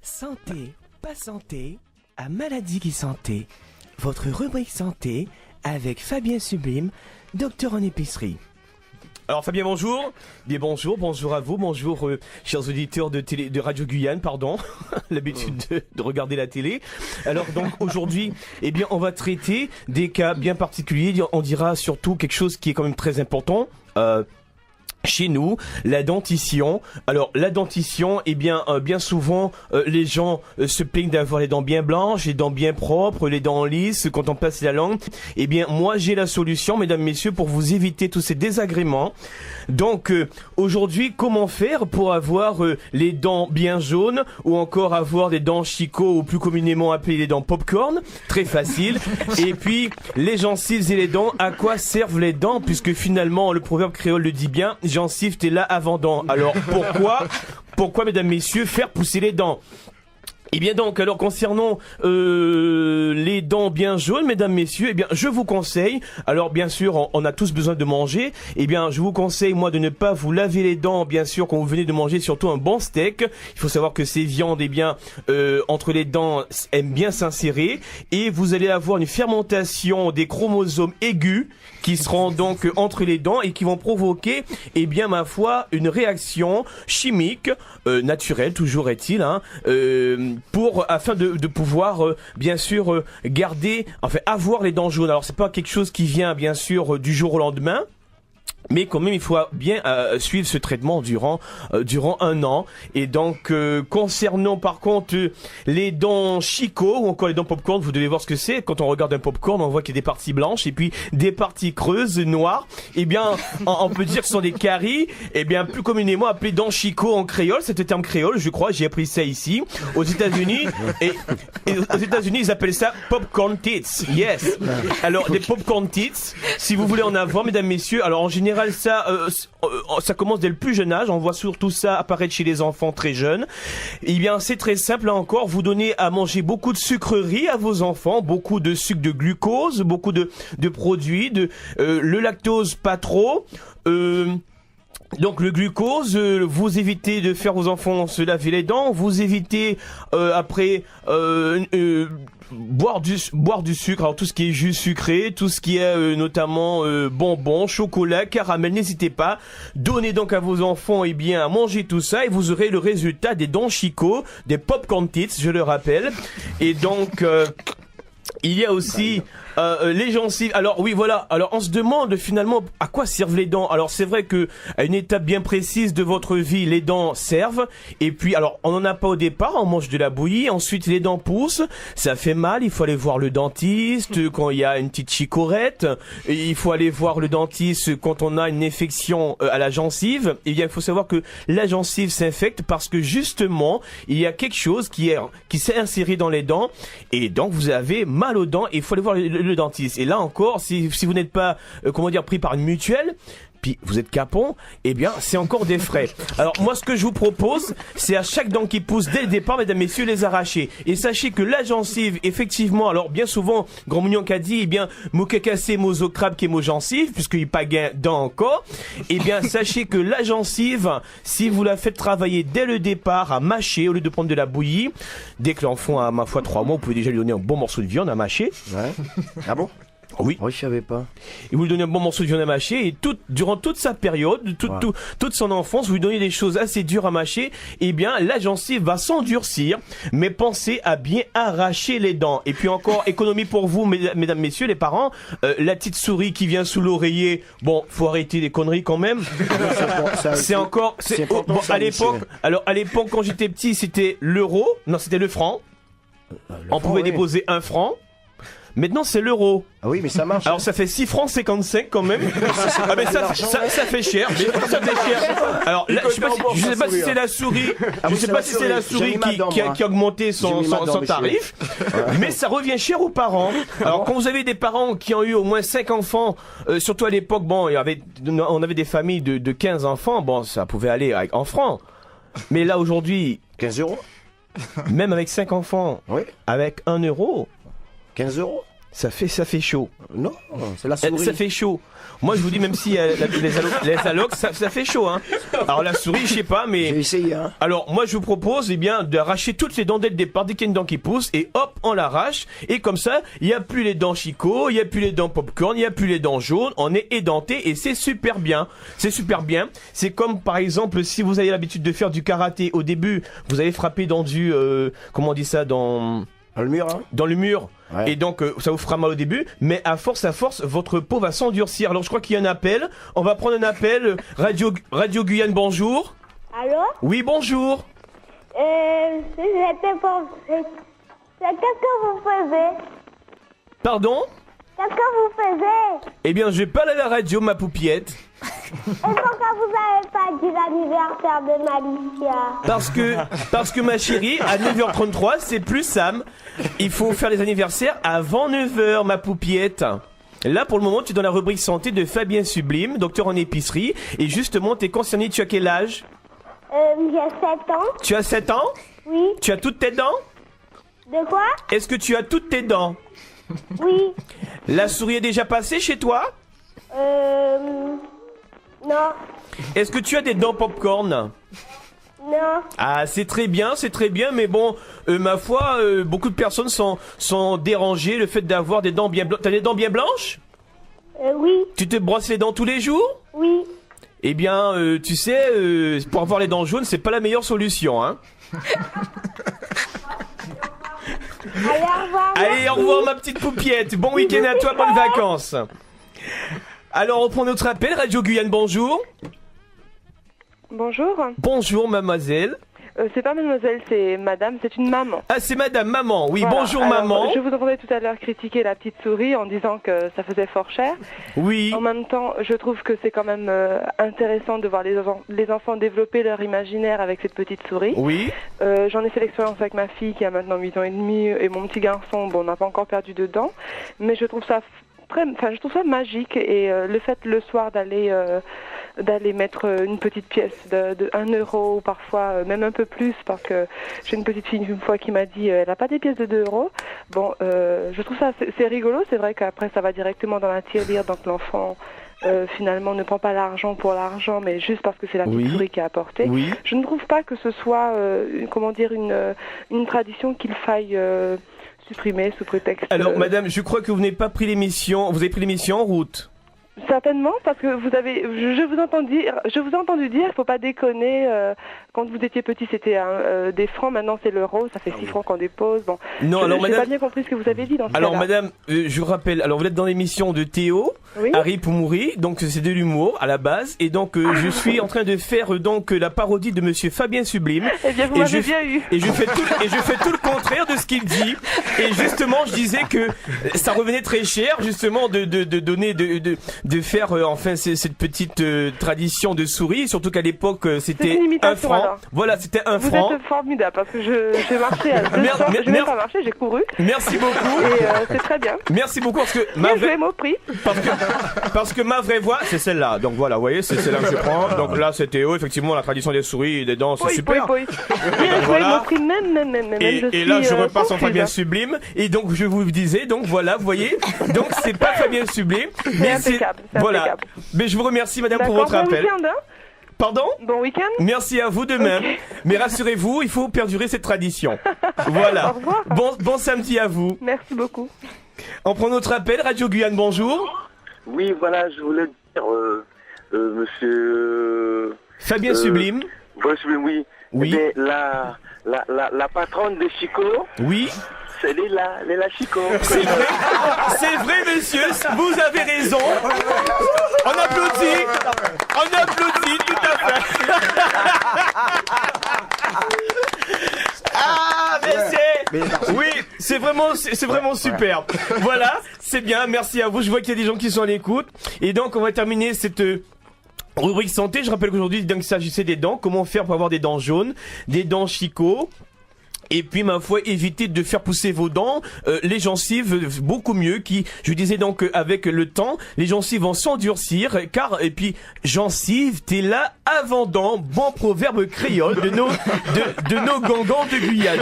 Santé, pas santé, à maladie qui santé. Votre rubrique santé avec Fabien Sublime, docteur en épicerie. Alors Fabien, bonjour. Bien bonjour à vous, bonjour chers auditeurs de Radio Guyane, pardon, l'habitude de regarder la télé. Alors donc aujourd'hui, eh bien on va traiter des cas bien particuliers, on dira surtout quelque chose qui est quand même très important. Chez nous, la dentition. Alors la dentition, eh bien, bien souvent, les gens se plaignent d'avoir les dents bien blanches, les dents bien propres, les dents lisses quand on passe la langue. Eh bien, moi j'ai la solution, mesdames, messieurs, pour vous éviter tous ces désagréments. Donc aujourd'hui, comment faire pour avoir les dents bien jaunes ou encore avoir des dents chicot ou plus communément appelées les dents popcorn? Très facile. Et puis les gencives et les dents, à quoi servent les dents? Puisque finalement le proverbe créole le dit bien, gencives t'es là avant dents. Alors pourquoi mesdames, messieurs, faire pousser les dents? Eh bien donc, alors concernant les dents bien jaunes, mesdames, messieurs, eh bien je vous conseille, alors bien sûr on a tous besoin de manger, eh bien je vous conseille moi de ne pas vous laver les dents, bien sûr quand vous venez de manger surtout un bon steak. Il faut savoir que ces viandes, eh bien entre les dents aiment bien s'insérer et vous allez avoir une fermentation des chromosomes aigus qui seront donc entre les dents et qui vont provoquer, eh bien ma foi, une réaction chimique naturelle, toujours est-il, hein, afin de pouvoir bien sûr garder, enfin avoir les dents jaunes. Alors c'est pas quelque chose qui vient bien sûr du jour au lendemain. Mais quand même, il faut bien suivre ce traitement durant un an. Et donc, concernant par contre les dents chicot ou encore les dents popcorn, vous devez voir ce que c'est. Quand on regarde un popcorn, on voit qu'il y a des parties blanches et puis des parties creuses, noires. Eh bien, on peut dire que ce sont des caries. Eh bien, plus communément appelées dents chicot en créole. C'est un terme créole, je crois. J'ai appris ça ici, aux États-Unis. Et aux États-Unis, ils appellent ça popcorn teeth. Yes. Alors, des popcorn teeth, si vous voulez en avoir, mesdames, messieurs. Alors, en général, ça commence dès le plus jeune âge. On voit surtout ça apparaître chez les enfants très jeunes. Eh bien, c'est très simple. Là encore, vous donnez à manger beaucoup de sucreries à vos enfants, beaucoup de sucre de glucose, beaucoup de produits, le lactose pas trop. Donc le glucose, vous évitez de faire vos enfants se laver les dents, vous évitez après boire du sucre, alors tout ce qui est jus sucré, tout ce qui est notamment bonbons, chocolat, caramel, n'hésitez pas, donnez donc à vos enfants eh bien à manger tout ça et vous aurez le résultat des dents chicot, des popcorn teeth, je le rappelle. Et donc il y a aussi les gencives. Alors oui, voilà. Alors on se demande finalement à quoi servent les dents. Alors c'est vrai que à une étape bien précise de votre vie, les dents servent. Et puis alors on n'en a pas au départ, on mange de la bouillie. Ensuite les dents poussent, ça fait mal. Il faut aller voir le dentiste quand il y a une petite chicorette. Il faut aller voir le dentiste quand on a une infection à la gencive. Et bien il faut savoir que la gencive s'infecte parce que justement il y a quelque chose qui s'est inséré dans les dents et donc vous avez mal aux dents. Et il faut aller voir le dentiste. Et là encore, si vous n'êtes pas, pris par une mutuelle, puis vous êtes capon, eh bien, c'est encore des frais. Alors, moi, ce que je vous propose, c'est à chaque dent qui pousse dès le départ, mesdames, messieurs, les arracher. Et sachez que la gencive, effectivement, alors, bien souvent, Grand Mounion qu'a dit, eh bien, moka cassé, mozo crabe, qui est mo gencive, puisqu'il n'y a pas gain dent encore. Eh bien, sachez que la gencive, si vous la faites travailler dès le départ à mâcher, au lieu de prendre de la bouillie, dès que l'enfant a, ma foi, 3 mois, vous pouvez déjà lui donner un bon morceau de viande à mâcher. Ouais. Ah bon? Oui. Oui, je savais pas. Et vous lui donnez un bon morceau de viande à mâcher et durant toute sa période, toute son enfance, vous lui donnez des choses assez dures à mâcher, eh bien, la gencive va s'endurcir, mais pensez à bien arracher les dents. Et puis encore, économie pour vous, mesdames, messieurs, les parents, la petite souris qui vient sous l'oreiller, bon, faut arrêter les conneries quand même. À l'époque, quand j'étais petit, c'était c'était le franc. On pouvait déposer 1 franc. Maintenant, c'est l'euro. Ah oui, mais ça marche. Alors, ça fait 6 francs 55 quand même. Ah, mais ça fait cher. Mais ça fait cher. Alors, là, je sais pas si c'est la souris. Je sais pas si c'est la souris qui a augmenté son tarif. Mais ça revient cher aux parents. Alors, quand vous avez des parents qui ont eu au moins 5 enfants, surtout à l'époque, bon, on avait des familles de 15 enfants. Bon, ça pouvait aller en francs. Mais là, aujourd'hui. 15 euros? Même avec 5 enfants. Oui. Avec 1 euro. 15 euros? Ça fait chaud. Non, c'est la souris. Ça fait chaud. Moi, je vous dis, même si les allocs, ça fait chaud, hein. Alors, la souris, je sais pas, mais. J'ai essayé, hein. Alors, moi, je vous propose, eh bien, d'arracher toutes les dents dès le départ, dès qu'il y a une dent qui pousse, et hop, on l'arrache. Et comme ça, il n'y a plus les dents Chico, il n'y a plus les dents popcorn, il n'y a plus les dents jaunes. On est édenté et c'est super bien. C'est super bien. C'est comme, par exemple, si vous avez l'habitude de faire du karaté, au début, vous avez frappé dans du, comment on dit ça, Dans le mur, hein. dans le mur. Ouais. Et donc ça vous fera mal au début, mais à force, votre peau va s'endurcir. Alors je crois qu'il y a un appel. On va prendre un appel. Radio Guyane, bonjour. Allô? Oui, bonjour. J'étais pour... Qu'est-ce que vous faisiez? Pardon? Qu'est-ce que vous faisiez? Eh bien, je parle à la radio, ma poupiette. Et pourquoi vous n'avez pas dit l'anniversaire de Malicia? Parce que ma chérie, à 9h33, c'est plus Sam. Il faut faire les anniversaires avant 9h, ma poupiette. Là, pour le moment, tu es dans la rubrique santé de Fabien Sublime, docteur en épicerie. Et justement, t'es concerné, tu as quel âge? J'ai 7 ans. Tu as 7 ans? Oui. Tu as toutes tes dents? De quoi? Est-ce que tu as toutes tes dents? Oui. La souris est déjà passée chez toi? Non. Est-ce que tu as des dents popcorn? Non. Ah, c'est très bien, mais bon, ma foi, beaucoup de personnes sont dérangées le fait d'avoir des dents bien blanches. T'as des dents bien blanches? Oui. Tu te brosses les dents tous les jours? Oui. Eh bien, tu sais, pour avoir les dents jaunes, c'est pas la meilleure solution, hein. Allez, au revoir. Allez, au revoir ma petite poupiette. Bon week-end à toi, bonnes vacances. Alors, on prend notre appel. Radio Guyane, bonjour. Bonjour. Bonjour, mademoiselle. C'est pas mademoiselle, c'est madame, c'est une maman. Ah, c'est madame, maman. Oui, Voilà. bonjour, Alors, maman. Je vous entendais tout à l'heure critiquer la petite souris en disant que ça faisait fort cher. Oui. En même temps, je trouve que c'est quand même intéressant de voir les enfants développer leur imaginaire avec cette petite souris. Oui. J'en ai fait l'expérience avec ma fille qui a maintenant 8 ans et demi et mon petit garçon, bon, on n'a pas encore perdu de dents, mais je trouve ça je trouve ça magique et le fait le soir d'aller mettre une petite pièce de 1 euro ou parfois même un peu plus, parce que j'ai une petite fille une fois qui m'a dit elle n'a pas des pièces de 2 euros. Bon, je trouve ça c'est rigolo. C'est vrai qu'après ça va directement dans la tirelire, donc l'enfant finalement ne prend pas l'argent pour l'argent, mais juste parce que c'est la petite souris qui a apporté. Oui. Je ne trouve pas que ce soit une tradition qu'il faille supprimer sous prétexte. Alors, madame, je crois que vous n'avez pas pris l'émission. Vous avez pris l'émission en route. Certainement, parce que je vous ai entendu dire, il faut pas déconner. Quand vous étiez petit, c'était des francs. Maintenant, c'est l'euro. Ça fait 6 francs qu'on dépose. Bon. Non, alors madame. J'ai pas bien compris ce que vous avez dit dans ce Alors, cas-là. madame, je vous rappelle. Alors, vous êtes dans l'émission de Théo, oui. Harry Poumouri. Donc, c'est de l'humour à la base. Et donc, je suis en train de faire donc la parodie de Monsieur Fabien Sublime. Eh bien, vous m'avez bien eu. Et je fais tout le contraire de ce qu'il dit. Et justement, je disais que ça revenait très cher, justement, de donner de faire enfin cette petite tradition de souris, surtout qu'à l'époque c'était 1 franc. Alors. Voilà, c'était 1 franc. Vous êtes formidable parce que j'ai marché à 2 heures, j'ai même pas marché, j'ai couru. Merci beaucoup. Et c'est très bien. Merci beaucoup parce que parce que ma vraie voix c'est celle-là. Donc voilà, vous voyez, c'est celle-là que je prends. Donc là c'était effectivement la tradition des souris et des dents, c'est super. Oui. Voilà. Et là je repasse en Fabien Sublime et donc je vous disais donc voilà, vous voyez. Donc c'est pas Fabien Sublime, mais c'est voilà. Mais je vous remercie madame pour votre appel. Bon week-end, hein. Pardon? Bon week-end. Merci à vous de même. Okay. Mais rassurez-vous, il faut perdurer cette tradition. Voilà. Au revoir. Bon samedi à vous. Merci beaucoup. On prend notre appel. Radio Guyane, bonjour. Oui, voilà, je voulais dire, monsieur... Fabien Sublime. Fabien Sublime, oui. Oui. Eh bien, la patronne de Chico. Oui. C'est Léla Chico. C'est vrai, monsieur, vous avez raison. On applaudit, tout à fait. Ah, mais oui, c'est vraiment super. Voilà, c'est bien, merci à vous. Je vois qu'il y a des gens qui sont à l'écoute. Et donc, on va terminer cette rubrique santé. Je rappelle qu'aujourd'hui, il s'agissait des dents. Comment faire pour avoir des dents jaunes, des dents Chico. Et puis, ma foi, évitez de faire pousser vos dents, les gencives, beaucoup mieux, je disais donc, avec le temps, les gencives vont s'endurcir, et puis, gencives, t'es là avant dents, bon proverbe créole de nos gangans de Guyane.